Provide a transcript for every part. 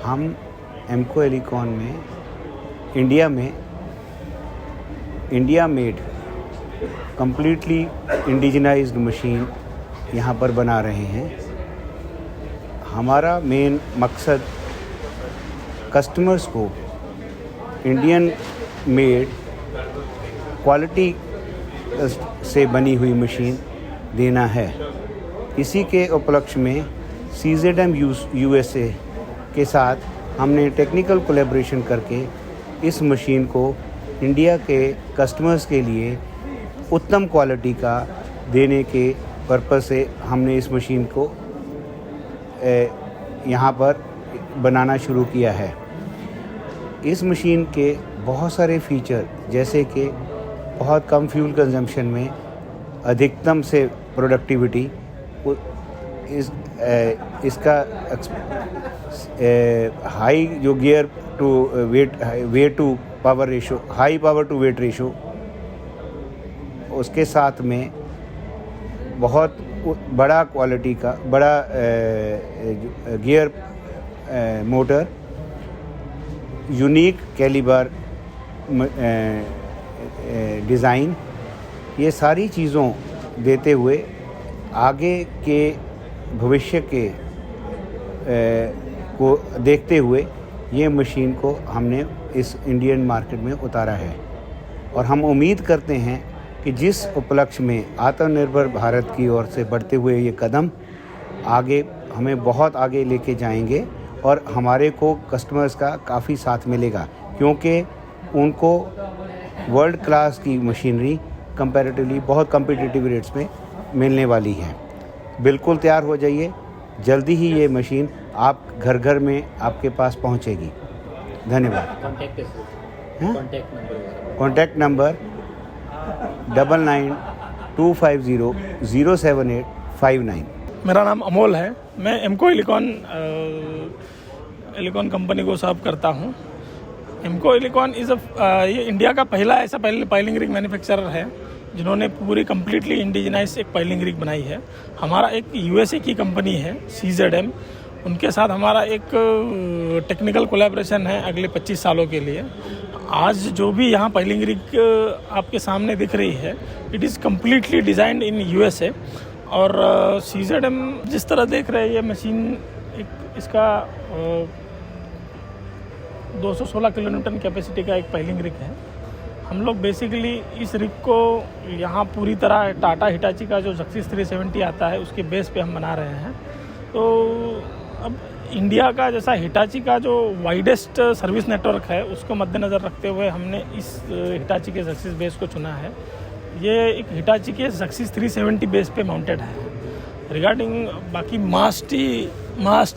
हम एमको एलिकॉन में India made completely इंडिजिनाइज्ड machine यहाँ पर बना रहे हैं। हमारा मेन मकसद कस्टमर्स को इंडियन मेड क्वालिटी से बनी हुई मशीन देना है। इसी के उपलक्ष्य में CZM USA के साथ हमने टेक्निकल कोलैबोरेशन करके इस मशीन को इंडिया के कस्टमर्स के लिए उत्तम क्वालिटी का देने के पर्पस से हमने इस मशीन को यहाँ पर बनाना शुरू किया है। इस मशीन के बहुत सारे फीचर, जैसे कि बहुत कम फ्यूल कंजम्पशन में अधिकतम से प्रोडक्टिविटी, इसका हाई जो gear to weight to power ratio, high power to weight ratio, उसके साथ में बहुत बड़ा क्वालिटी का बड़ा gear motor, unique calibre design, ये सारी चीज़ों देते हुए आगे के भविष्य के को देखते हुए ये मशीन को हमने इस इंडियन मार्केट में उतारा है। और हम उम्मीद करते हैं कि जिस उपलक्ष्य में आत्मनिर्भर भारत की ओर से बढ़ते हुए ये कदम आगे हमें बहुत आगे लेके जाएंगे और हमारे को कस्टमर्स का काफ़ी साथ मिलेगा, क्योंकि उनको वर्ल्ड क्लास की मशीनरी कंपैरेटिवली बहुत कम्पिटिटिव रेट्स में मिलने वाली है। बिल्कुल तैयार हो जाइए, जल्दी ही ये मशीन आप घर घर में आपके पास पहुंचेगी। धन्यवाद। Contact number 9925007859। मेरा नाम अमोल है। मैं एमको एलिकॉन कंपनी को सर्व करता हूँ। एमको एलिकॉन ये इंडिया का पहला ऐसा पाइलिंग रिग मैन्युफैक्चरर है जिन्होंने पूरी कम्प्लीटली इंडिजिनाइज एक पाइलिंग रिग बनाई है। हमारा एक USA की कंपनी है CZM, उनके साथ हमारा एक टेक्निकल कोलैबोरेशन है अगले 25 सालों के लिए। आज जो भी यहाँ पाइलिंग रिग आपके सामने दिख रही है, it is completely designed in USA। और CZM जिस तरह देख रहे हैं, ये मशीन इसका 216 किलोन्यूटन कैपेसिटी का एक पाइलिंग रिग है। हम लोग बेसिकली इस रिग को यहाँ पूरी तरह टाटा हिटाची का जो सक्सेस 370 आता है उसके बेस पे हम बना रहे हैं। तो अब इंडिया का जैसा हिटाची का जो वाइडेस्ट सर्विस नेटवर्क है उसको मद्देनज़र रखते हुए हमने इस हिटाची के सक्सेस बेस को चुना है। ये एक हिटाची के सक्सेस 370 बेस पे माउंटेड है। रिगार्डिंग बाकी मास्ट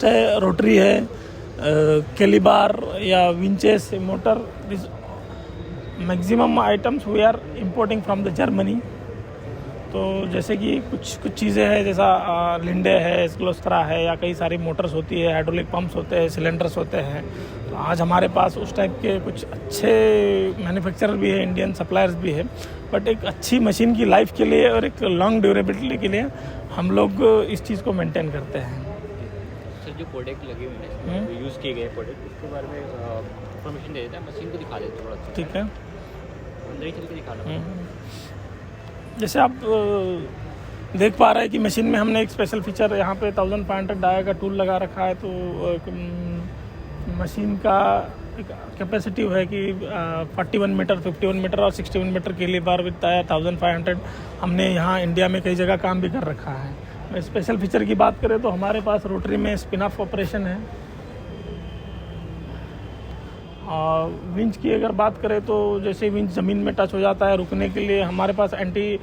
है, रोटरी है, कैलिबार या winches motor, this maximum items we are importing from the Germany. तो जैसे कि कुछ चीज़ें हैं, जैसा लिंडे है, स्क्लोस्त्रा है, या कई सारी मोटर्स होती है, हाइड्रोलिक पंप्स होते हैं, सिलेंडर्स होते हैं। तो आज हमारे पास उस टाइप के कुछ अच्छे मैन्युफैक्चरर भी है, इंडियन सप्लायर्स भी है। बट एक अच्छी मशीन की लाइफ के लिए और एक लॉन्ग ड्यूरेबिलिटी के लिए हम लोग इस चीज़ को मेंटेन करते हैं। सर, जो प्रोडक्ट लगे हुए हैं, यूज़ किए गए प्रोडक्ट, उसके बारे में इन्फॉर्मेशन दे देते हैं, मशीन को दिखा देते थोड़ा सा। ठीक है, अंदर ही चल के दिखाना। जैसे आप देख पा रहे हैं कि मशीन में हमने एक स्पेशल फीचर यहाँ पे 1500 डाया का टूल लगा रखा है। तो मशीन का एक कैपेसिटी है कि 41 मीटर, 51 मीटर और 61 मीटर के लिए बार विद टायर 1500 हमने यहाँ इंडिया में कई जगह काम भी कर रखा है। स्पेशल फीचर की बात करें तो हमारे पास रोटरी में स्पिन ऑफ ऑपरेशन है। विंच की अगर बात करें तो जैसे विंच ज़मीन में टच हो जाता है, रुकने के लिए हमारे पास एंटी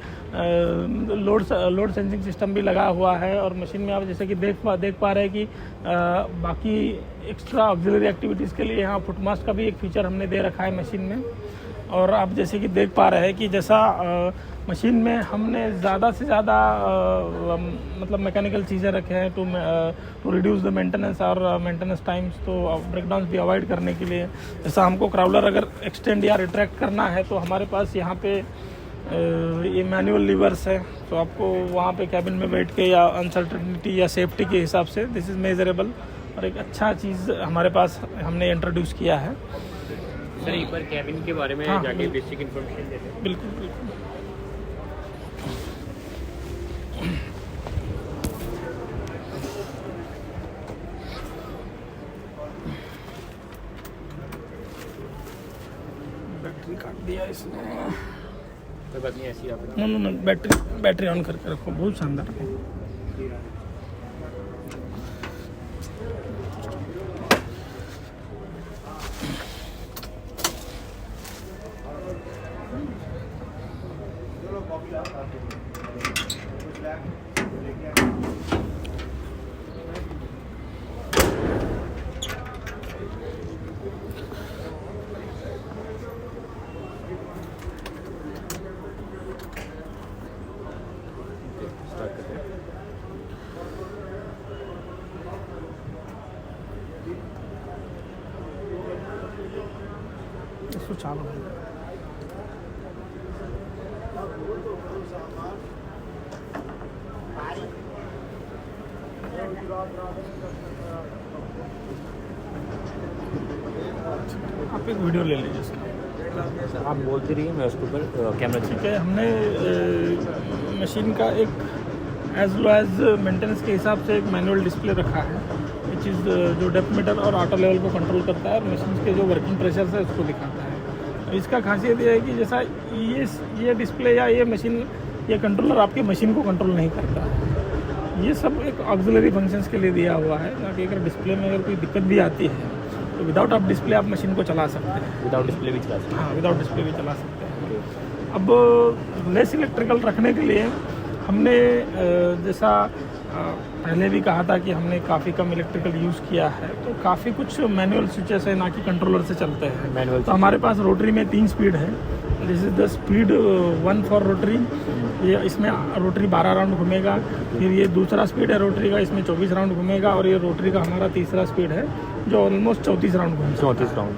लोड सेंसिंग सिस्टम भी लगा हुआ है। और मशीन में आप जैसे कि देख पा रहे हैं कि बाकी एक्स्ट्रा ऑक्सिलरी एक्टिविटीज़ के लिए यहाँ फुटमास्ट का भी एक फीचर हमने दे रखा है मशीन में। और आप जैसे कि देख पा रहे हैं कि जैसा मशीन में हमने ज़्यादा से ज़्यादा मतलब मैकेनिकल चीज़ें रखे हैं टू रिड्यूस द मेंटेनेंस और मेंटेनेंस टाइम्स, तो ब्रेकडाउन भी अवॉइड करने के लिए। जैसा हमको क्राउलर अगर एक्सटेंड या रिट्रैक्ट करना है तो हमारे पास यहाँ पे ये मैनुअल लीवर्स है। तो आपको वहाँ पे कैबिन में बैठ के या अनसर्टेनिटी या सेफ्टी के हिसाब से दिस इज़ मेजरेबल। और एक अच्छा चीज़ हमारे पास हमने इंट्रोड्यूस किया है। सर एक बार कैबिन के बारे में हाँ, जाके बेसिक इन्फॉर्मेशन देते हैं। बिल्कुल बिल्कुल। बैटरी काट दिया इसने। कोई बात नहीं, ऐसी आप नो, बैटरी ऑन करके रखो, बहुत शानदार है। स्टार्ट करते हैं। इसको चालू है। आप एक वीडियो ले लीजिए इसका। आप बोलते रहिए, मैं उसके ऊपर कैमरा ठीक है, हमने मशीन का एक एज लो एज मेंटेनेंस के हिसाब से एक मैनुअल डिस्प्ले रखा है, विच इज़ जो डेप्थ मीटर और ऑटो लेवल को कंट्रोल करता है और मशीन के जो वर्किंग प्रेशर है उसको दिखाता है। तो इसका खासियत ये है कि जैसा ये डिस्प्ले या ये मशीन, ये कंट्रोलर आपकी मशीन को कंट्रोल नहीं करता है। ये सब एक ऑक्सिलरी फंक्शंस के लिए दिया हुआ है, ताकि अगर डिस्प्ले में अगर कोई दिक्कत भी आती है तो विदाउट आप डिस्प्ले आप मशीन को चला सकते हैं। विदाउट डिस्प्ले भी चला सकते हाँ, विदाउट डिस्प्ले भी चला सकते हैं। अब लेस इलेक्ट्रिकल रखने के लिए हमने जैसा पहले भी कहा था कि हमने काफ़ी कम इलेक्ट्रिकल यूज़ किया है, तो काफ़ी कुछ मैनुअल स्विचेस है, ना कि कंट्रोलर से चलते हैं। मैनुअल तो हमारे पास रोटरी में 3 स्पीड है। This is the speed 1 for rotary. ये इसमें रोटरी 12 राउंड घूमेगा। फिर ये दूसरा स्पीड है रोटरी का, इसमें 24 राउंड घूमेगा। और ये रोटरी का हमारा तीसरा स्पीड है जो ऑलमोस्ट 34 राउंड घूमेगा। 34 राउंड।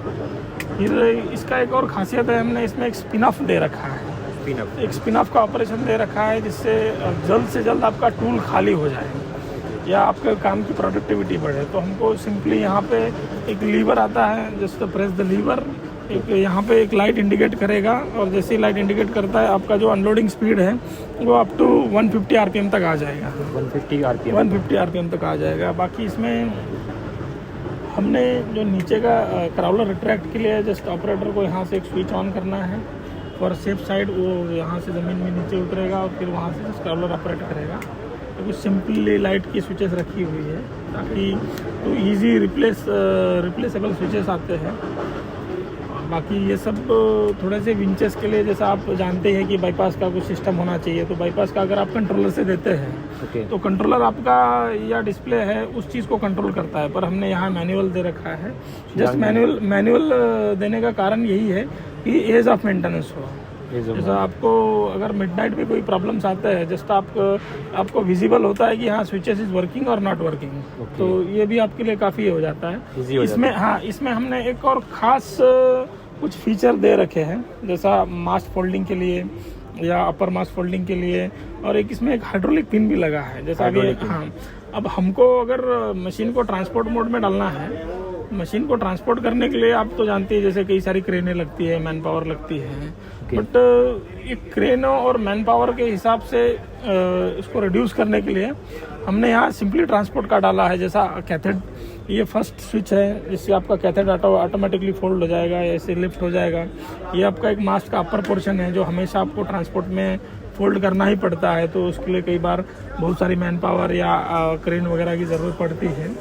फिर इसका एक और खासियत है, हमने इसमें एक स्पिन ऑफ दे रखा है। एक स्पिन ऑफ का ऑपरेशन दे रखा है, जिससे जल्द से जल्द आपका टूल खाली हो जाए या आपके काम की प्रोडक्टिविटी बढ़े। तो हमको सिंपली यहाँ पे एक लीवर आता है, जस्ट प्रेस द लीवर। एक यहाँ पे एक लाइट इंडिकेट करेगा और जैसे ही लाइट इंडिकेट करता है आपका जो अनलोडिंग स्पीड है वो अप टू 150 आरपीएम तक आ जाएगा। 150 आरपीएम 150 आरपीएम तक आ जाएगा। बाकी इसमें हमने जो नीचे का क्राउलर रिट्रैक्ट के लिए जस्ट ऑपरेटर को यहाँ से एक स्विच ऑन करना है और सेफ साइड वो यहाँ से ज़मीन में नीचे उतरेगा और फिर वहाँ से जस्ट क्राउलर ऑपरेट करेगा। तो कुछ सिंपली लाइट की स्विचेस रखी हुई है ताकि तो ईजी रिप्लेसेबल स्विचेस आते हैं। बाकी ये सब थोड़े से विंचेस के लिए, जैसा आप जानते हैं कि बाईपास का कुछ सिस्टम होना चाहिए, तो बाईपास का अगर आप कंट्रोलर से देते हैं तो कंट्रोलर आपका या डिस्प्ले है उस चीज़ को कंट्रोल करता है, पर हमने यहाँ मैनुअल दे रखा है। जस्ट मैनुअल देने का कारण यही है कि एज ऑफ मेंटेनेंस हो। जैसा आपको अगर मिडनाइट पे कोई प्रॉब्लम्स आते हैं, जस्ट आपको विजिबल होता है कि हाँ स्विचेस इज वर्किंग और नॉट वर्किंग, तो ये भी आपके लिए काफ़ी हो जाता है। इसमें हमने एक और ख़ास कुछ फीचर दे रखे हैं, जैसा मास्ट फोल्डिंग के लिए या अपर मास्ट फोल्डिंग के लिए, और एक इसमें एक हाइड्रोलिक पिन भी लगा है। जैसा अभी हाँ, अब हमको अगर मशीन को ट्रांसपोर्ट मोड में डालना है, मशीन को ट्रांसपोर्ट करने के लिए आप तो जानते हैं जैसे कई सारी क्रेनें लगती है, मैन पावर लगती है, बट ये क्रेनों और मैन पावर के हिसाब से इसको रिड्यूस करने के लिए हमने यहाँ सिंपली ट्रांसपोर्ट का डाला है। जैसा कैथेड, ये फर्स्ट स्विच है जिससे आपका कैथेड ऑटोमेटिकली फोल्ड हो जाएगा या ऐसे लिफ्ट हो जाएगा। ये आपका एक मास्ट का अपर पोर्शन है जो हमेशा आपको ट्रांसपोर्ट में फोल्ड करना ही पड़ता है, तो उसके लिए कई बार बहुत सारी मैन पावर या क्रेन वगैरह की ज़रूरत पड़ती है।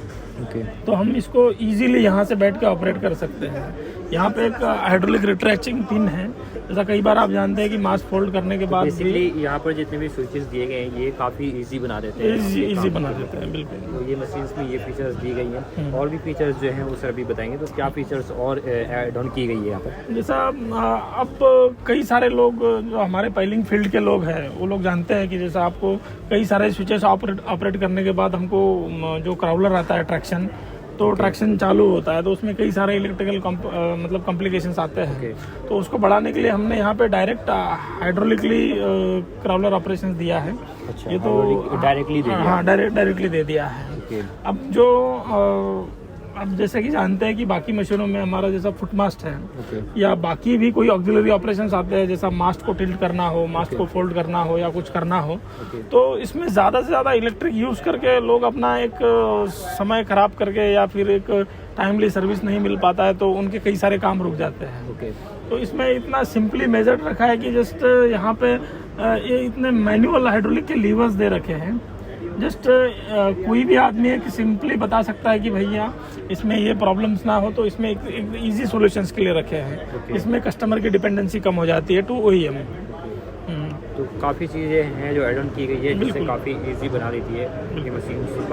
तो हम इसको इजीली यहाँ से बैठ के ऑपरेट कर सकते हैं। यहाँ पे एक हाइड्रोलिक रिट्रैक्टिंग पिन है, जैसा कई बार आप जानते हैं कि मास्क फोल्ड करने के बाद बेसिकली यहाँ पर जितने भी स्विचेस दिए गए हैं ये काफ़ी इजी बना देते हैं। इजी बना देते हैं, बिल्कुल। तो ये मशीन्स में ये फीचर्स दी गई हैं, और भी फीचर्स जो हैं वो सर अभी बताएंगे, तो क्या फीचर्स और ऐड ऑन की गई है यहाँ पर? जैसा अब कई सारे लोग जो हमारे पाइलिंग फील्ड के लोग हैं वो लोग जानते हैं कि जैसा आपको कई सारे स्विचेस ऑपरेट करने के बाद हमको जो क्राउलर आता है ट्रैक्शन, तो ट्रैक्शन चालू होता है, तो उसमें कई सारे इलेक्ट्रिकल मतलब कॉम्प्लिकेशंस आते हैं। तो उसको बढ़ाने के लिए हमने यहाँ पे डायरेक्ट हाइड्रोलिकली क्रॉलर ऑपरेशन दिया है। अच्छा, ये तो डायरेक्टली दे दिया। हाँ, डायरेक्टली दे दिया है। अब जैसे कि जानते हैं कि बाकी मशीनों में हमारा जैसा फुट मास्ट है या बाकी भी कोई ऑक्सिलरी ऑपरेशंस आते हैं, जैसा मास्ट को टिल्ट करना हो, मास्ट को फोल्ड करना हो या कुछ करना हो, तो इसमें ज़्यादा से ज़्यादा इलेक्ट्रिक यूज़ करके लोग अपना एक समय खराब करके या फिर एक टाइमली सर्विस नहीं मिल पाता है, तो उनके कई सारे काम रुक जाते हैं। तो इसमें इतना सिंपली मेजर्ड रखा है कि जस्ट यहाँ पे ये इतने मैनुअल हाइड्रोलिक के लीवर्स दे रखे हैं। जस्ट कोई भी आदमी है कि सिंपली बता सकता है कि भैया इसमें ये प्रॉब्लम्स ना हो, तो इसमें एक इजी सॉल्यूशंस के लिए रखे हैं। इसमें कस्टमर की डिपेंडेंसी कम हो जाती है टू OEM। तो काफ़ी चीज़ें हैं जो ऐड ऑन की गई है, जिससे काफ़ी इजी बना देती है ये मशीन।